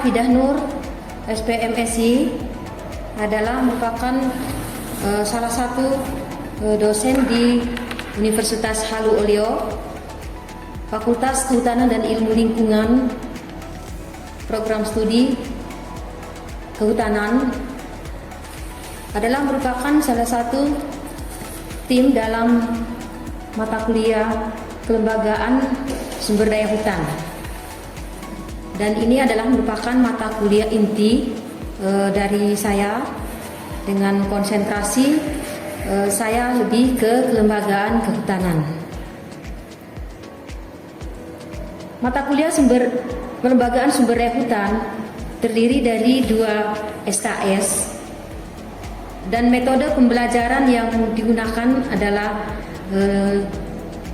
Fidah Nur, SPMSI, adalah merupakan salah satu dosen di Universitas Halu Oleo, Fakultas Kehutanan dan Ilmu Lingkungan, program studi kehutanan, adalah merupakan salah satu tim dalam mata kuliah kelembagaan sumber daya hutan. Dan ini adalah merupakan mata kuliah inti dari saya, dengan konsentrasi saya lebih ke kelembagaan kehutanan. Mata kuliah kelembagaan sumber daya hutan terdiri dari 2 SKS, dan metode pembelajaran yang digunakan adalah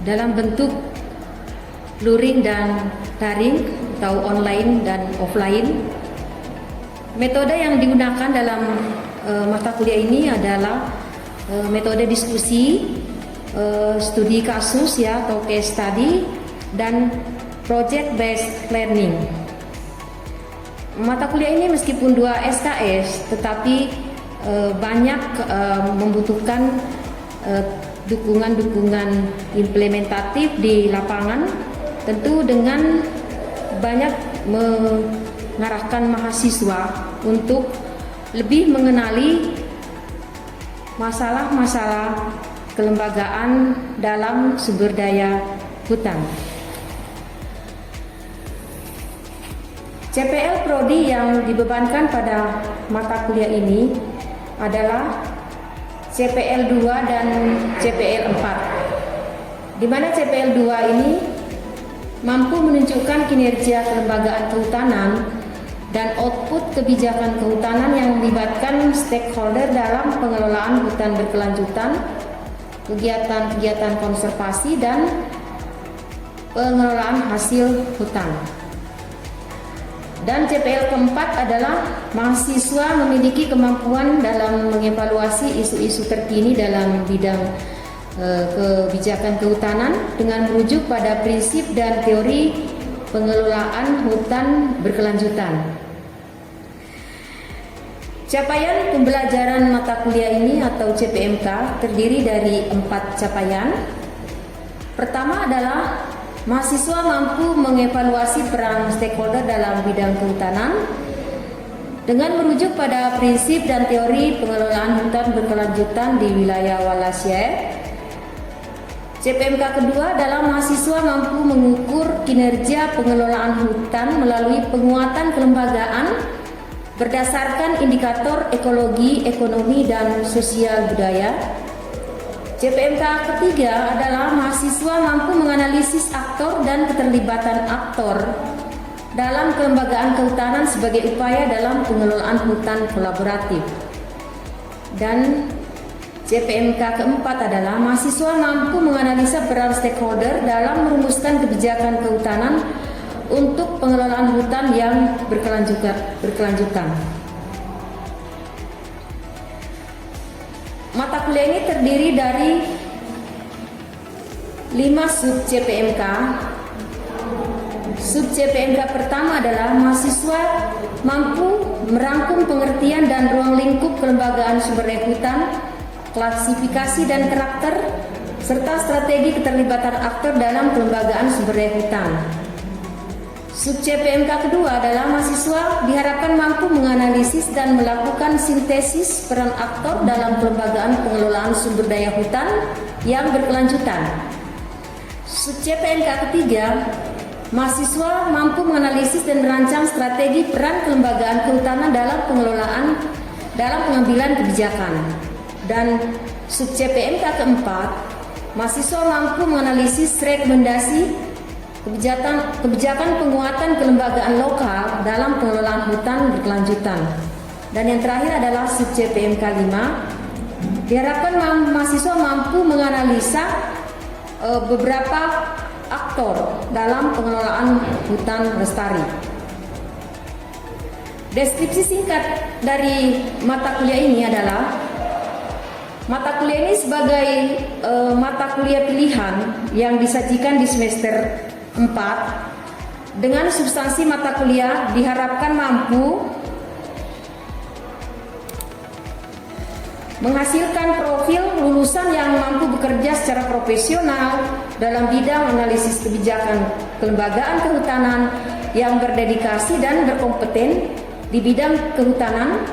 dalam bentuk luring dan daring atau online dan offline. Metode yang digunakan dalam mata kuliah ini adalah metode diskusi, studi kasus ya atau case study, dan project based learning. Mata kuliah ini meskipun 2 SKS tetapi banyak membutuhkan dukungan-dukungan implementatif di lapangan, tentu dengan banyak mengarahkan mahasiswa untuk lebih mengenali masalah-masalah kelembagaan dalam sumber daya hutan. CPL Prodi yang dibebankan pada mata kuliah ini adalah CPL 2 dan CPL 4, di mana CPL 2 ini mampu menunjukkan kinerja kelembagaan kehutanan dan output kebijakan kehutanan yang melibatkan stakeholder dalam pengelolaan hutan berkelanjutan, kegiatan-kegiatan konservasi, dan pengelolaan hasil hutan. Dan CPL keempat adalah mahasiswa memiliki kemampuan dalam mengevaluasi isu-isu terkini dalam bidang kebijakan kehutanan dengan merujuk pada prinsip dan teori pengelolaan hutan berkelanjutan. Capaian pembelajaran mata kuliah ini atau CPMK terdiri dari 4 capaian. Pertama adalah mahasiswa mampu mengevaluasi peran stakeholder dalam bidang kehutanan dengan merujuk pada prinsip dan teori pengelolaan hutan berkelanjutan di wilayah Walachia. CPMK kedua adalah mahasiswa mampu mengukur kinerja pengelolaan hutan melalui penguatan kelembagaan berdasarkan indikator ekologi, ekonomi, dan sosial budaya. CPMK ketiga adalah mahasiswa mampu menganalisis aktor dan keterlibatan aktor dalam kelembagaan kehutanan sebagai upaya dalam pengelolaan hutan kolaboratif. Dan CPMK keempat adalah mahasiswa mampu menganalisa peran stakeholder dalam merumuskan kebijakan kehutanan untuk pengelolaan hutan yang berkelanjutan. Mata kuliah ini terdiri dari 5 sub CPMK. Sub CPMK pertama adalah mahasiswa mampu merangkum pengertian dan ruang lingkup kelembagaan sumber daya hutan, klasifikasi dan karakter, serta strategi keterlibatan aktor dalam kelembagaan sumber daya hutan. Sub CPMK kedua adalah mahasiswa diharapkan mampu menganalisis dan melakukan sintesis peran aktor dalam kelembagaan pengelolaan sumber daya hutan yang berkelanjutan. Sub CPMK ketiga, mahasiswa mampu menganalisis dan merancang strategi peran kelembagaan kehutanan dalam pengambilan kebijakan. Dan sub CPMK keempat, mahasiswa mampu menganalisis rekomendasi kebijakan penguatan kelembagaan lokal dalam pengelolaan hutan berkelanjutan. Dan yang terakhir adalah sub CPMK 5, diharapkan mahasiswa mampu menganalisa beberapa aktor dalam pengelolaan hutan lestari. Deskripsi singkat dari mata kuliah ini adalah mata kuliah ini sebagai mata kuliah pilihan yang disajikan di semester 4 dengan substansi mata kuliah diharapkan mampu menghasilkan profil lulusan yang mampu bekerja secara profesional dalam bidang analisis kebijakan kelembagaan kehutanan yang berdedikasi dan berkompeten di bidang kehutanan.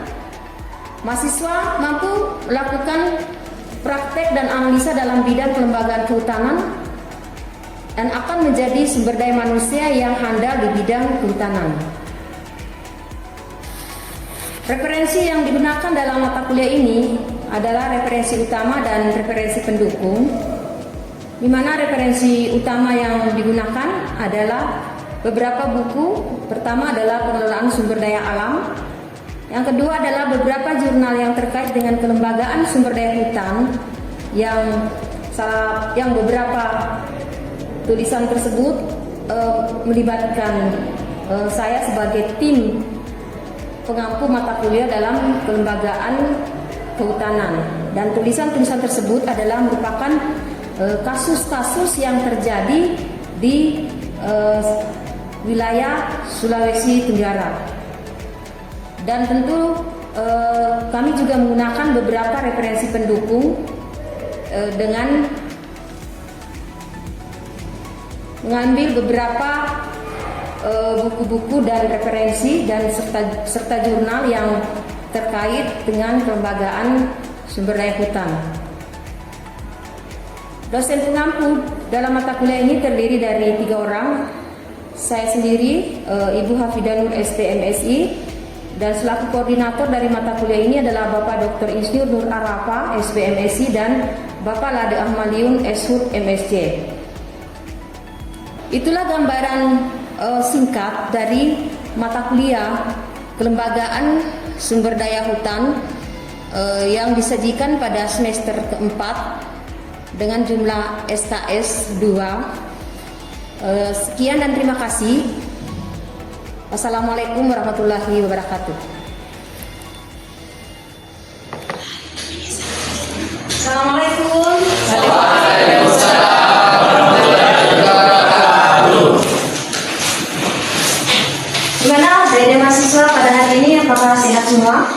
Mahasiswa mampu melakukan praktek dan analisa dalam bidang kelembagaan kehutanan dan akan menjadi sumber daya manusia yang handal di bidang kehutanan. Referensi yang digunakan dalam mata kuliah ini adalah referensi utama dan referensi pendukung, di mana referensi utama yang digunakan adalah beberapa buku. Pertama adalah pengelolaan sumber daya alam, yang kedua adalah beberapa jurnal yang terkait dengan kelembagaan sumber daya hutan, yang beberapa tulisan tersebut melibatkan saya sebagai tim pengampu mata kuliah dalam kelembagaan kehutanan, dan tulisan-tulisan tersebut adalah merupakan kasus-kasus yang terjadi di wilayah Sulawesi Tenggara. Dan tentu kami juga menggunakan beberapa referensi pendukung dengan mengambil beberapa buku-buku dan referensi dan serta jurnal yang terkait dengan kelembagaan sumber daya hutan. Dosen pengampu dalam mata kuliah ini terdiri dari 3 orang. Saya sendiri, Ibu Hafidah Nur STMSI, dan selaku koordinator dari mata kuliah ini adalah Bapak Dr. Insinyur Nur Arafa SBMSI dan Bapak Lade Ahmaliun SHUT MSc. Itulah gambaran singkat dari mata kuliah kelembagaan sumber daya hutan yang disajikan pada semester keempat dengan jumlah SKS 2. Sekian dan terima kasih. Wassalamualaikum warahmatullahi wabarakatuh. Assalamualaikum. Gimana dari mahasiswa pada hari ini, apakah sehat semua?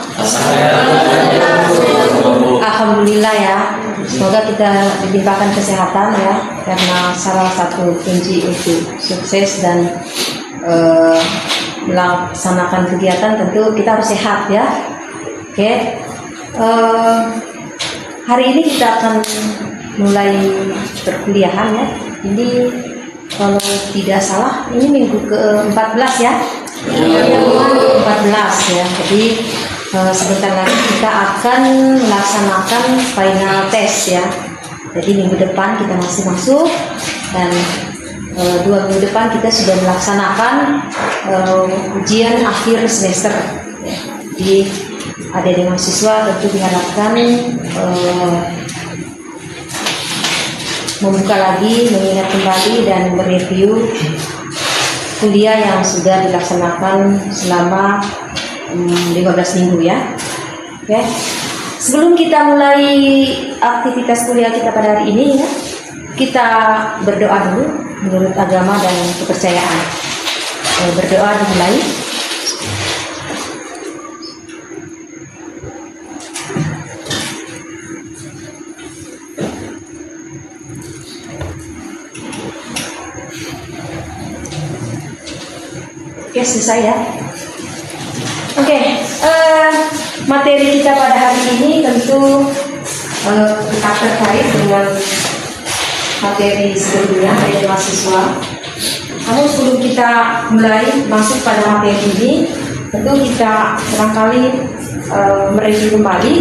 Alhamdulillah ya. Semoga kita dilimpahkan kesehatan ya, karena salah satu kunci untuk sukses dan melaksanakan kegiatan tentu kita harus sehat ya. Oke. Hari ini kita akan mulai perkuliahan ya. Ini kalau tidak salah ini minggu ke-14 ya. Pertemuan 14 ya. Jadi sebentar lagi kita akan melaksanakan final test ya. Jadi minggu depan kita masih masuk, dan 2 minggu depan kita sudah melaksanakan ujian akhir semester ya. Jadi adik-adik mahasiswa tentu diharapkan membuka lagi, mengingat kembali dan mereview kuliah yang sudah dilaksanakan selama 15 minggu ya. Oke. Sebelum kita mulai aktivitas kuliah kita pada hari ini ya, kita berdoa dulu menurut agama dan kepercayaan. Berdoa dimulai. Oke, selesai ya. Oke, materi kita pada hari ini tentu kita terkait dengan materi sebelumnya dari mahasiswa. Namun sebelum kita mulai masuk pada materi ini, tentu kita barangkali mereview kembali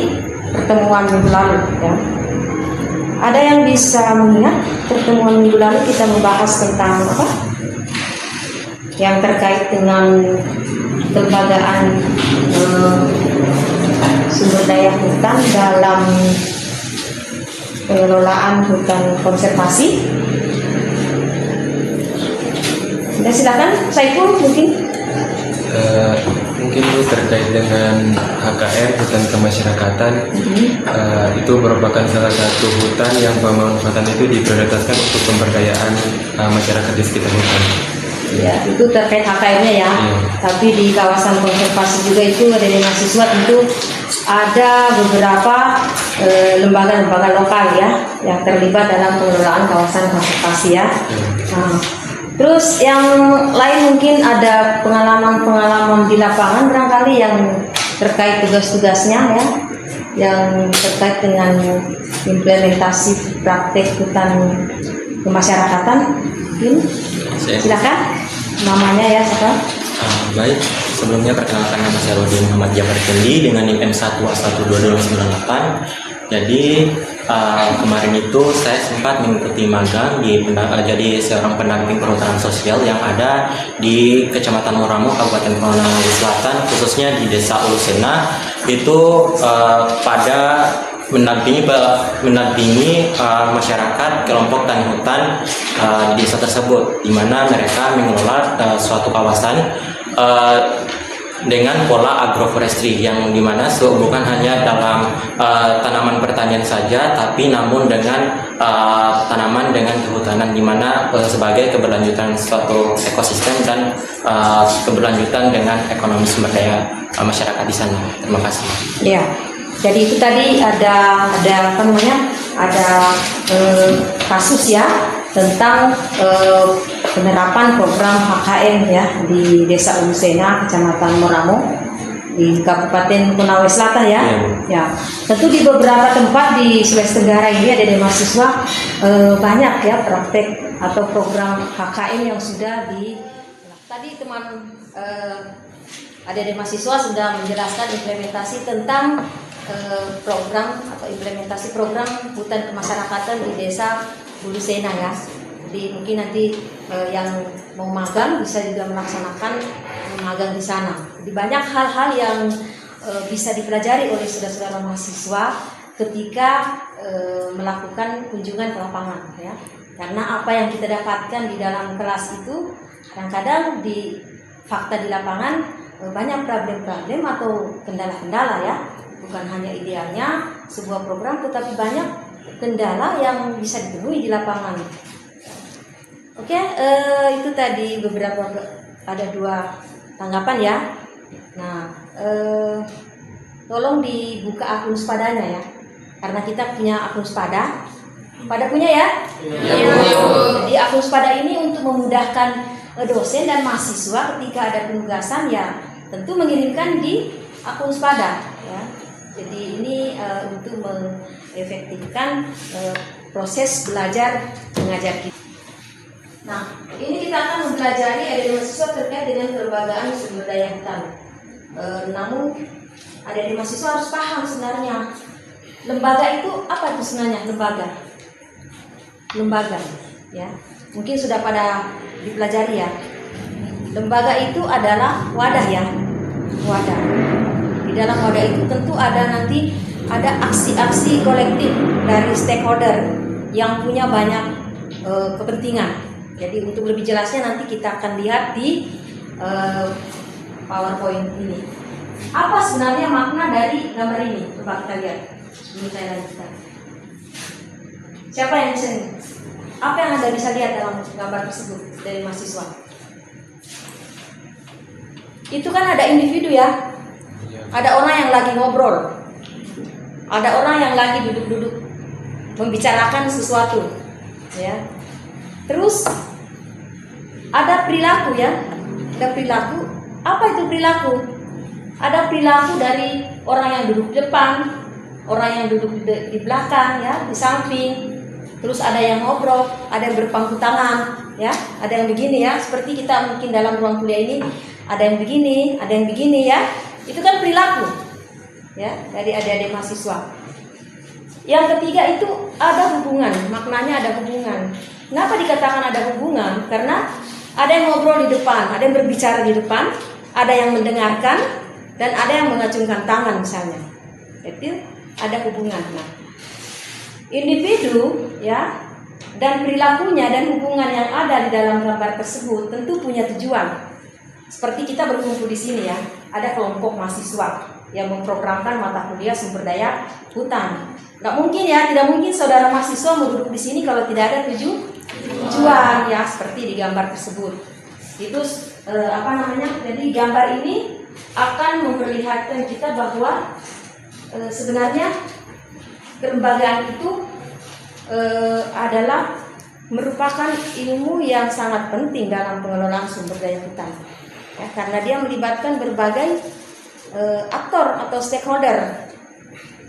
pertemuan minggu lalu ya. Ada yang bisa mengingat pertemuan minggu lalu kita membahas tentang apa? Yang terkait dengan kelembagaan sumber daya hutan dalam pengelolaan hutan konservasi. Ya, silakan, Saiful mungkin. Mungkin itu terkait dengan HKR, hutan kemasyarakatan. Itu merupakan salah satu hutan yang pemanfaatan itu diprioritaskan untuk pemberdayaan masyarakat di sekitar hutan. Ya, itu terkait HKM-nya ya. Tapi di kawasan konservasi juga itu ada di mahasiswa tentu ada beberapa lembaga-lembaga lokal ya yang terlibat dalam pengelolaan kawasan konservasi ya. Nah, terus yang lain mungkin ada pengalaman-pengalaman di lapangan barangkali yang terkait tugas-tugasnya ya, yang terkait dengan implementasi praktek hutan kemasyarakatan. Mungkin silakan namanya ya siapa? Baik, sebelumnya perkenalkan nama saya Rodi Muhammad Jafar Kendi dengan NIM M1A12298. Jadi kemarin itu saya sempat mengikuti magang jadi seorang pendamping perhutanan sosial yang ada di Kecamatan Moramo, Kabupaten Konawe Selatan, khususnya di Desa Ulusena. Itu pada mendampingi masyarakat kelompok tani hutan di desa tersebut, di mana mereka mengelola suatu kawasan dengan pola agroforestry yang dimana bukan hanya dalam tanaman pertanian saja, tapi namun dengan tanaman dengan kehutanan, dimana sebagai keberlanjutan suatu ekosistem dan keberlanjutan dengan ekonomi sumber daya masyarakat di sana. Terima kasih. Ya. Jadi itu tadi ada apa namanya, ada kasus ya tentang penerapan program HKM ya di Desa Ulusena, Kecamatan Moramo di Kabupaten Konawe Selatan ya. Ya, tentu di beberapa tempat di Sulawesi Tenggara ini ada mahasiswa banyak ya praktek atau program HKM yang sudah tadi teman ada mahasiswa sudah menjelaskan implementasi tentang program atau implementasi program hutan kemasyarakatan di Desa Ulusena ya. Jadi mungkin nanti yang mau magang bisa juga melaksanakan magang di sana. Jadi banyak hal-hal yang bisa dipelajari oleh saudara-saudara mahasiswa ketika melakukan kunjungan ke lapangan ya. Karena apa yang kita dapatkan di dalam kelas itu kadang-kadang di fakta di lapangan banyak problem-problem atau kendala-kendala ya. Bukan hanya idealnya sebuah program, tetapi banyak kendala yang bisa ditemui di lapangan. Oke, itu tadi beberapa, ada 2 tanggapan ya. Nah, tolong dibuka akun Spadanya ya, karena kita punya akun Spada. Pada punya ya? Iya. Jadi akun Spada ini untuk memudahkan dosen dan mahasiswa ketika ada penugasan ya, tentu mengirimkan di akun Spada ya. Jadi ini untuk mengefektifkan proses belajar mengajar kita. Nah, ini kita akan mempelajari ada mahasiswa terkait dengan kelembagaan sumber daya hutan. Namun ada mahasiswa harus paham sebenarnya lembaga itu apa itu sebenarnya lembaga ya. Mungkin sudah pada dipelajari ya. Lembaga itu adalah wadah ya, wadah. Di dalam wadah itu tentu ada aksi-aksi kolektif dari stakeholder yang punya banyak kepentingan. Jadi untuk lebih jelasnya nanti kita akan lihat di PowerPoint ini. Apa sebenarnya makna dari gambar ini? Coba kita lihat. Ini saya lanjutkan. Siapa yang bisa ini? Apa yang Anda bisa lihat dalam gambar tersebut dari mahasiswa? Itu kan ada individu ya. Ada orang yang lagi ngobrol, ada orang yang lagi duduk-duduk membicarakan sesuatu, ya. Terus ada perilaku ya, ada perilaku. Apa itu perilaku? Ada perilaku dari orang yang duduk di depan, orang yang duduk di belakang, ya, di samping. Terus ada yang ngobrol, ada yang berpangku tangan, ya, ada yang begini ya. Seperti kita mungkin dalam ruang kuliah ini, ada yang begini, ada yang begini ya. Itu kan perilaku ya dari adik-adik mahasiswa. Yang ketiga itu ada hubungan, maknanya ada hubungan. Kenapa dikatakan ada hubungan? Karena ada yang ngobrol di depan, ada yang berbicara di depan, ada yang mendengarkan, dan ada yang mengacungkan tangan misalnya. Itu ada hubungan. Nah, individu ya dan perilakunya dan hubungan yang ada di dalam gambar tersebut tentu punya tujuan. Seperti kita berkumpul di sini ya, ada kelompok mahasiswa yang memprogramkan mata kuliah sumber daya hutan. Nggak mungkin ya, tidak mungkin saudara mahasiswa mau duduk di sini kalau tidak ada tujuan ya, seperti di gambar tersebut. Itu jadi gambar ini akan memperlihatkan kita bahwa sebenarnya kelembagaan itu adalah merupakan ilmu yang sangat penting dalam pengelolaan sumber daya hutan, ya, karena dia melibatkan berbagai aktor atau stakeholder.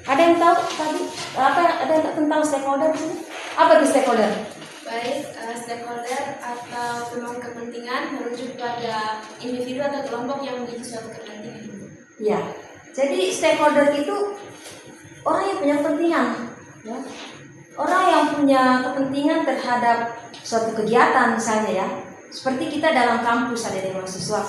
Ada yang tahu tadi ada yang tahu tentang stakeholder di sini? Apa itu stakeholder? Baik, stakeholder atau pemangku kepentingan merujuk pada individu atau kelompok yang memiliki suatu kepentingan. Ya, jadi stakeholder itu orang yang punya kepentingan, ya. Orang yang punya kepentingan terhadap suatu kegiatan misalnya, ya. Seperti kita dalam kampus ada mahasiswa.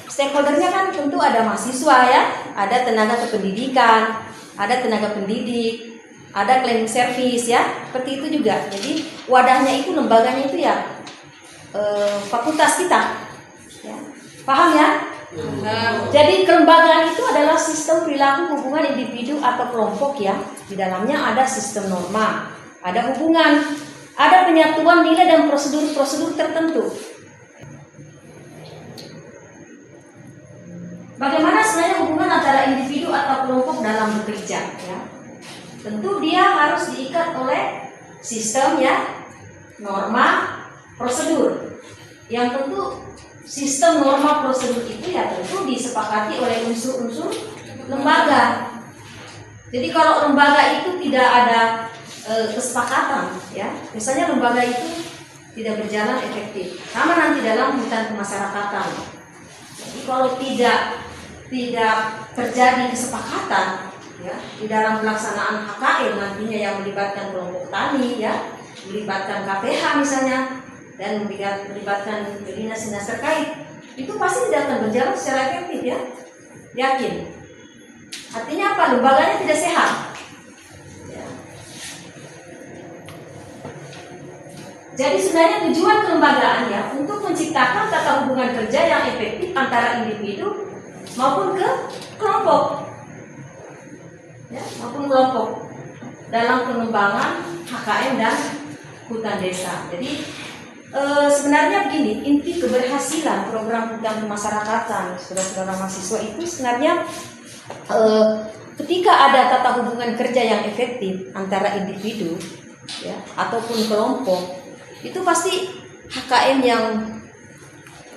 Stakeholdernya kan tentu ada mahasiswa, ya, ada tenaga kependidikan, ada tenaga pendidik, ada cleaning service, ya, seperti itu juga. Jadi wadahnya itu, lembaganya itu ya fakultas kita, ya. Paham ya? Jadi kelembagaan itu adalah sistem perilaku hubungan individu atau kelompok, ya. Di dalamnya ada sistem norma, ada hubungan, ada penyatuan nilai dan prosedur-prosedur tertentu. Bagaimana sebenarnya hubungan antara individu atau kelompok dalam bekerja, ya? Tentu dia harus diikat oleh sistem, ya, norma, prosedur. Yang tentu sistem norma prosedur itu ya tentu disepakati oleh unsur-unsur lembaga. Jadi kalau lembaga itu tidak ada kesepakatan, ya, misalnya lembaga itu tidak berjalan efektif. Sama nanti dalam hutan kemasyarakatan. Jadi kalau tidak terjadi kesepakatan, ya, di dalam pelaksanaan HKM nantinya yang melibatkan kelompok tani, ya, melibatkan KPH misalnya, dan melibatkan dinas-dinas terkait, itu pasti tidak akan berjalan secara efektif, ya. Yakin? Artinya apa? Lembaganya tidak sehat. Ya. Jadi sebenarnya tujuan kelembagaan, ya, untuk menciptakan tata hubungan kerja yang efektif antara individu maupun ke kelompok, ya, maupun kelompok dalam pengembangan HKM dan hutan desa. Jadi sebenarnya begini, inti keberhasilan program hutan kemasyarakatan saudara-saudara mahasiswa itu sebenarnya ketika ada tata hubungan kerja yang efektif antara individu, ya, ataupun kelompok, itu pasti HKM yang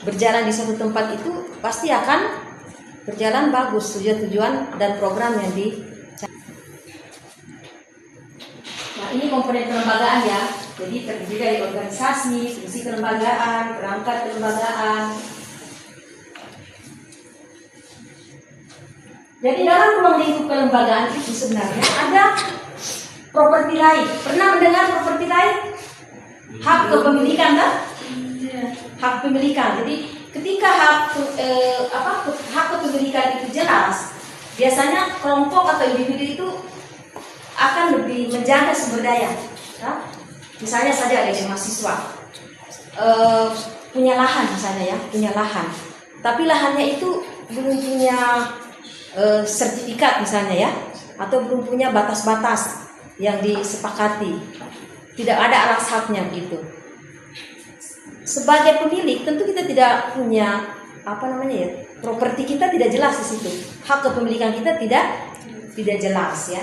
berjalan di suatu tempat itu pasti akan berjalan bagus, tujuan dan program yang Nah, ini komponen kelembagaan, ya. Jadi terdiri dari organisasi, fungsi kelembagaan, perangkat kelembagaan. Jadi dalam ruang lingkup kelembagaan itu sebenarnya ada properti right. Pernah mendengar properti right? Hak kepemilikan, kan? Hak pemilikan. Jadi ketika hak kepemilikan itu jelas, biasanya kelompok atau individu itu akan lebih menjaga sumber daya, ya? Misalnya saja ada mahasiswa punya lahan misalnya, ya, punya lahan, tapi lahannya itu belum punya sertifikat misalnya, ya, atau belum punya batas-batas yang disepakati, tidak ada alas haknya gitu. Sebagai pemilik tentu kita tidak punya properti kita tidak jelas di situ, hak kepemilikan kita tidak jelas, ya.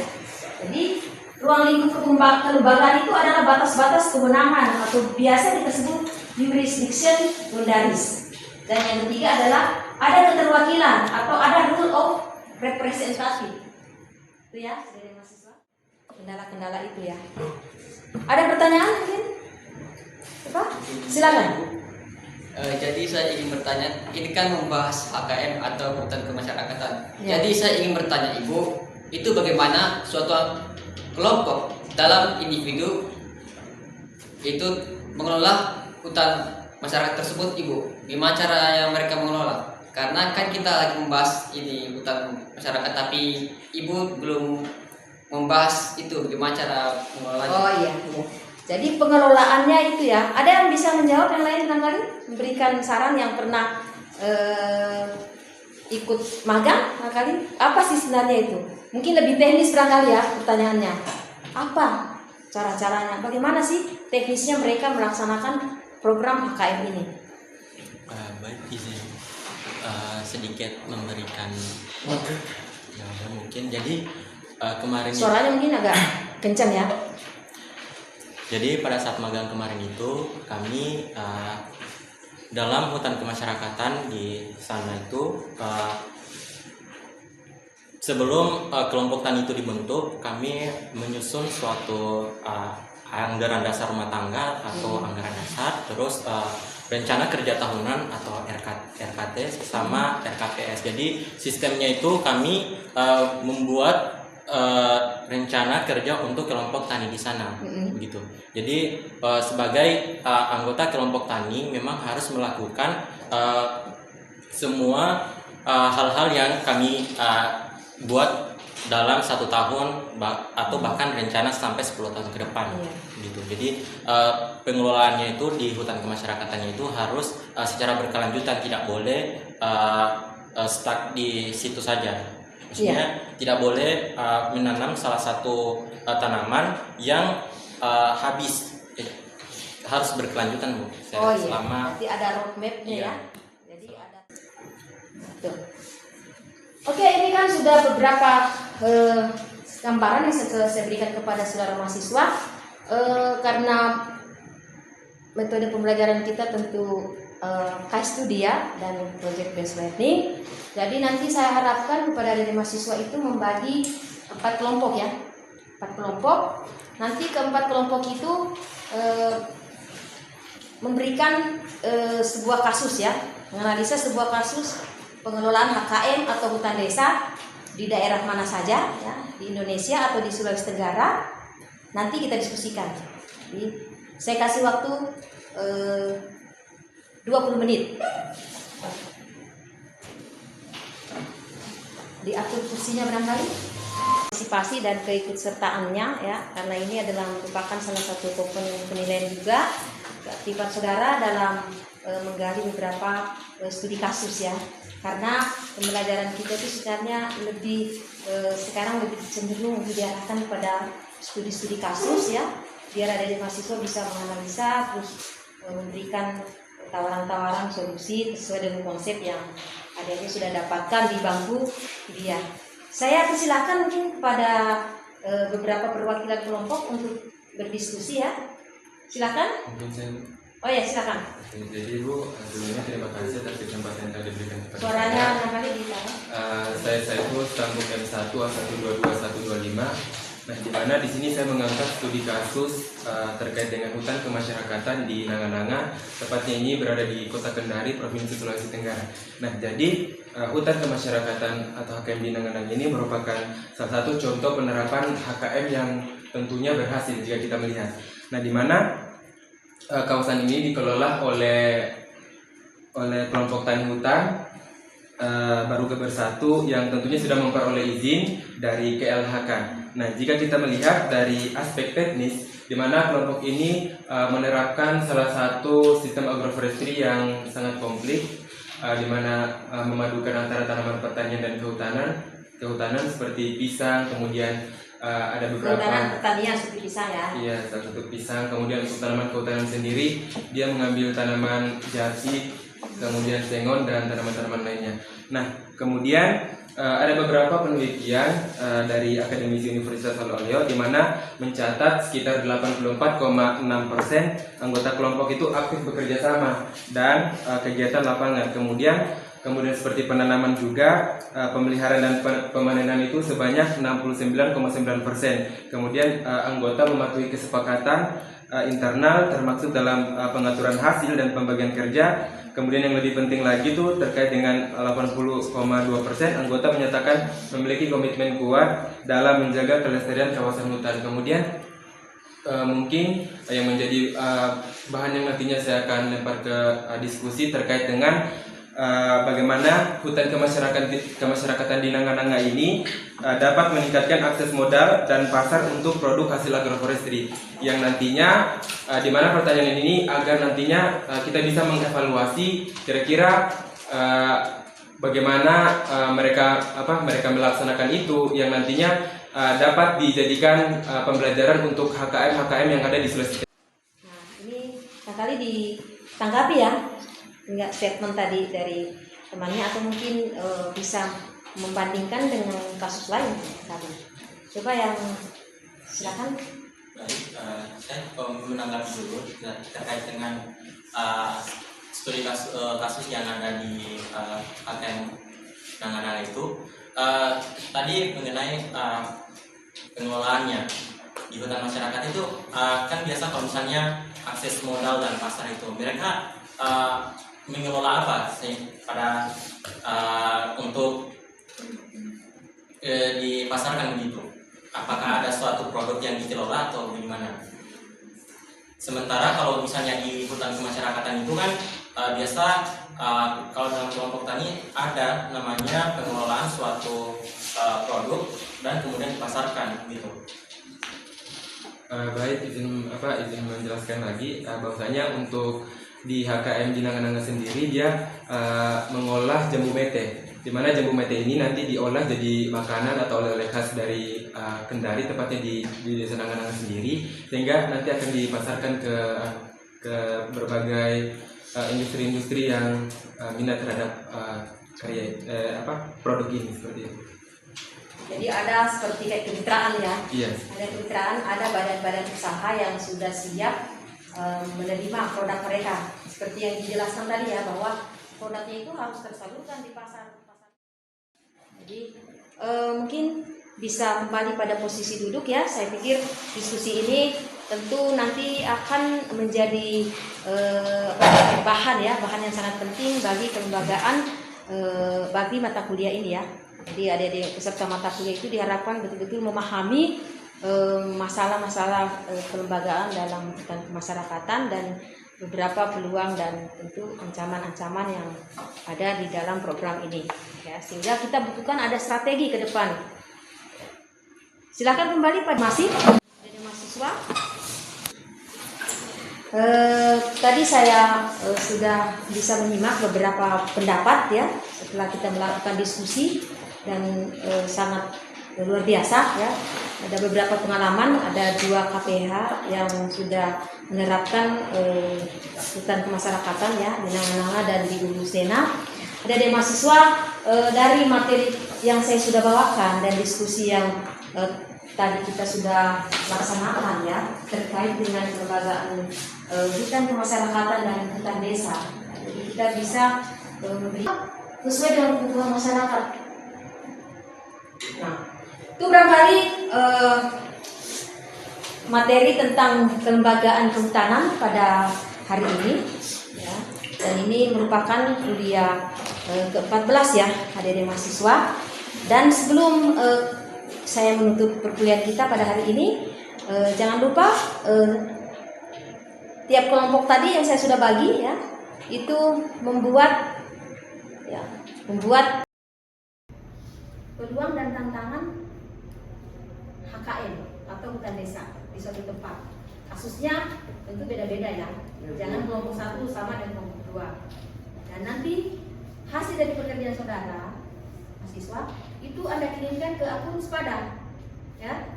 Jadi ruang lingkup kelembagaan itu adalah batas-batas kewenangan atau biasa disebut jurisdiction boundaries. Dan yang ketiga adalah ada keterwakilan atau ada rule of representative. Itu, ya, dari mahasiswa. Kendala-kendala itu, ya. Ada pertanyaan mungkin? Apa? Silakan. Jadi saya ingin bertanya, ini kan membahas HKM atau hutan kemasyarakatan. Ya. Jadi saya ingin bertanya Ibu, itu bagaimana suatu kelompok dalam individu itu mengelola hutan masyarakat tersebut, Ibu? Gimana cara yang mereka mengelola? Karena kan kita lagi membahas ini hutan masyarakat, tapi Ibu belum membahas itu bagaimana cara mengelolanya. Oh iya. Jadi pengelolaannya itu, ya. Ada yang bisa menjawab yang lain barangkali? Memberikan saran yang pernah ikut magang barangkali? Apa sih sebenarnya itu? Mungkin lebih teknis barangkali, ya, pertanyaannya. Apa cara-caranya? Bagaimana sih teknisnya mereka melaksanakan program HKM ini? Baik, izin sedikit memberikan ya, mungkin. Jadi kemarin Suaranya mungkin agak kencang ya. Jadi pada saat magang kemarin itu kami dalam hutan kemasyarakatan di sana itu sebelum kelompok tani itu dibentuk, kami menyusun suatu anggaran dasar rumah tangga atau anggaran dasar, terus rencana kerja tahunan atau RKT sama RKPS. Jadi sistemnya itu kami membuat rencana kerja untuk kelompok tani di sana, begitu. Jadi sebagai anggota kelompok tani memang harus melakukan semua hal-hal yang kami buat dalam 1 tahun atau bahkan rencana sampai 10 tahun ke depan, gitu. Jadi pengelolaannya itu di hutan kemasyarakatannya itu harus secara berkelanjutan, tidak boleh stuck di situ saja. Maksudnya tidak boleh menanam salah satu tanaman yang habis, harus berkelanjutan, Bu. Selama Jadi ada roadmap-nya Iya. ya. Jadi ada. Tuh. Oke, ini kan sudah beberapa gambaran yang saya berikan kepada saudara mahasiswa. Karena metode pembelajaran kita tentu case study ya, dan project based learning. Jadi nanti saya harapkan kepada dari mahasiswa itu membagi 4 kelompok ya, 4 kelompok. Nanti ke-4 kelompok itu memberikan sebuah kasus ya, menganalisa sebuah kasus pengelolaan HKM atau hutan desa di daerah mana saja ya, di Indonesia atau di Sulawesi Tenggara. Nanti kita diskusikan. Jadi saya kasih waktu 20 menit. Diatur kursinya barangkali, partisipasi dan keikutsertaannya ya, karena ini adalah merupakan salah satu komponen penilaian juga keaktifan saudara dalam menggali beberapa studi kasus ya, karena pembelajaran kita itu sebenarnya lebih sekarang lebih cenderung diarahkan pada studi-studi kasus ya, biar ada mahasiswa bisa menganalisa terus memberikan tawaran-tawaran solusi sesuai dengan konsep yang adanya sudah dapatkan di bangku dia. Saya persilakan mungkin kepada beberapa perwakilan kelompok untuk berdiskusi ya. Silakan. Mungkin saya. Oh ya, silakan. Jadi Bu, sebelumnya terima kasih atas kesempatan yang telah diberikan kepada Suaranya saya. barangkali ditaruh. Saya Saiful, stambuk M1 A122-125. Nah, di mana di sini saya mengangkat studi kasus terkait dengan hutan kemasyarakatan di Nanga-Nanga, tepatnya ini berada di Kota Kendari, Provinsi Sulawesi Tenggara. Nah, jadi hutan kemasyarakatan atau HKM di Nanga-Nanga ini merupakan salah satu contoh penerapan HKM yang tentunya berhasil jika kita melihat. Nah, di mana kawasan ini dikelola oleh kelompok tani hutan Baruga Bersatu yang tentunya sudah memperoleh izin dari KLHK. Nah, jika kita melihat dari aspek teknis, di mana kelompok ini menerapkan salah satu sistem agroforestry yang sangat komplit, di mana memadukan antara tanaman pertanian dan kehutanan seperti pisang, kemudian ada beberapa Kehutanan pertanian seperti pisang ya. Iya, salah satu pisang. Kemudian untuk tanaman kehutanan sendiri, dia mengambil tanaman jati, kemudian sengon dan tanaman-tanaman lainnya. Nah, kemudian ada beberapa penelitian dari akademisi Universitas Solo di mana mencatat sekitar 84,6% anggota kelompok itu aktif bekerja sama dan kegiatan lapangan. Kemudian seperti penanaman juga, pemeliharaan dan pemanenan itu sebanyak 69,9%. Kemudian anggota mematuhi kesepakatan internal termasuk dalam pengaturan hasil dan pembagian kerja. Kemudian yang lebih penting lagi itu terkait dengan 80,2% anggota menyatakan memiliki komitmen kuat dalam menjaga kelestarian kawasan hutan. Kemudian mungkin yang menjadi bahan yang nantinya saya akan lempar ke diskusi terkait dengan bagaimana hutan kemasyarakatan di Nanga-Nanga ini dapat meningkatkan akses modal dan pasar untuk produk hasil agroforestry yang nantinya di mana pertanyaan ini agar nantinya kita bisa mengevaluasi kira-kira bagaimana mereka melaksanakan itu yang nantinya dapat dijadikan pembelajaran untuk HKM yang ada di Sulawesi. Nah, ini kali ditanggapi ya. enggak statement tadi dari temannya, atau mungkin bisa membandingkan dengan kasus lain tadi. Coba yang silakan. Baik, saya menanggapi dulu terkait dengan studi kasus yang ada di KKN Nangananga itu. Tadi mengenai pengelolaannya di hutan masyarakat itu kan biasa kalau misalnya akses modal dan pasar itu mereka mengelola apa sih pada untuk dipasarkan begitu? Apakah ada suatu produk yang dikelola atau bagaimana? Sementara kalau misalnya di hutan kemasyarakatan itu kan biasa kalau dalam kelompok tani ada namanya pengelolaan suatu produk dan kemudian dipasarkan gitu. Baik, izin menjelaskan lagi bahwasanya untuk di HKM di Nangananga sendiri dia mengolah jambu mete, di mana jambu mete ini nanti diolah jadi makanan atau oleh-oleh khas dari Kendari, tepatnya di desa Nangananga sendiri, sehingga nanti akan dipasarkan ke berbagai industri-industri yang minat terhadap produk ini seperti itu. Jadi ada seperti kayak kemitraan ya. Iya. Ada kemitraan, ada badan-badan usaha yang sudah siap menerima produk mereka. Seperti yang dijelaskan tadi ya, bahwa produknya itu harus tersalurkan di pasar. Jadi mungkin bisa kembali pada posisi duduk ya. Saya pikir diskusi ini tentu nanti akan menjadi bahan yang sangat penting bagi kelembagaan bagi mata kuliah ini ya. Jadi adik-adik peserta mata kuliah itu diharapkan betul-betul memahami masalah-masalah kelembagaan dalam hutan kemasyarakatan dan beberapa peluang dan tentu ancaman-ancaman yang ada di dalam program ini ya, sehingga kita butuhkan ada strategi ke depan. Silakan kembali pada dari mahasiswa. Tadi saya sudah bisa menyimak beberapa pendapat ya setelah kita melakukan diskusi dan sangat luar biasa ya. Ada beberapa pengalaman, ada 2 KPH yang sudah menerapkan hutan kemasyarakatan ya di Nangananga dan di Ulu Sena. Ada dari mahasiswa dari materi yang saya sudah bawakan dan diskusi yang tadi kita sudah laksanakan ya terkait dengan kelembagaan hutan kemasyarakatan dan hutan desa. Jadi kita bisa memberi sesuai dengan kebutuhan masyarakat. Nah, itu barangkali materi tentang kelembagaan kehutanan pada hari ini ya. Dan ini merupakan kuliah ke-14 ya adik-adik mahasiswa. Dan sebelum saya menutup perkuliahan kita pada hari ini, jangan lupa tiap kelompok tadi yang saya sudah bagi ya itu membuat peluang dan tantangan HKM atau hutan desa di suatu tempat. Kasusnya tentu beda-beda ya. Jangan kelompok 1 sama dengan kelompok 2. Dan nanti hasil dari pekerjaan saudara mahasiswa itu Anda kirimkan ke akun Sepada. Ya.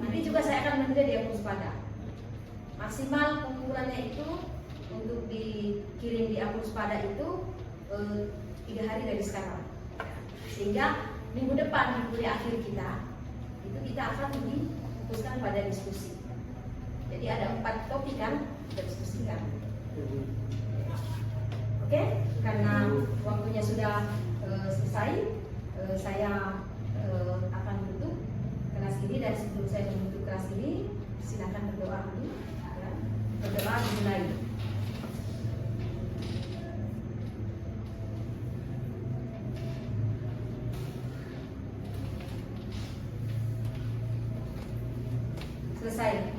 Nanti juga saya akan menulis di akun Sepada. Maksimal pengukurannya itu untuk dikirim di akun Sepada itu 3 hari dari sekarang. Sehingga minggu depan di kuliah akhir kita itu kita akan difokuskan pada diskusi. Jadi ada 4 topik kan kita diskusikan. Oke, karena waktunya sudah selesai, saya akan tutup kelas ini. Dan sebelum saya menutup kelas ini, silakan berdoa dulu. Ya. Berdoa dimulai. Selesai.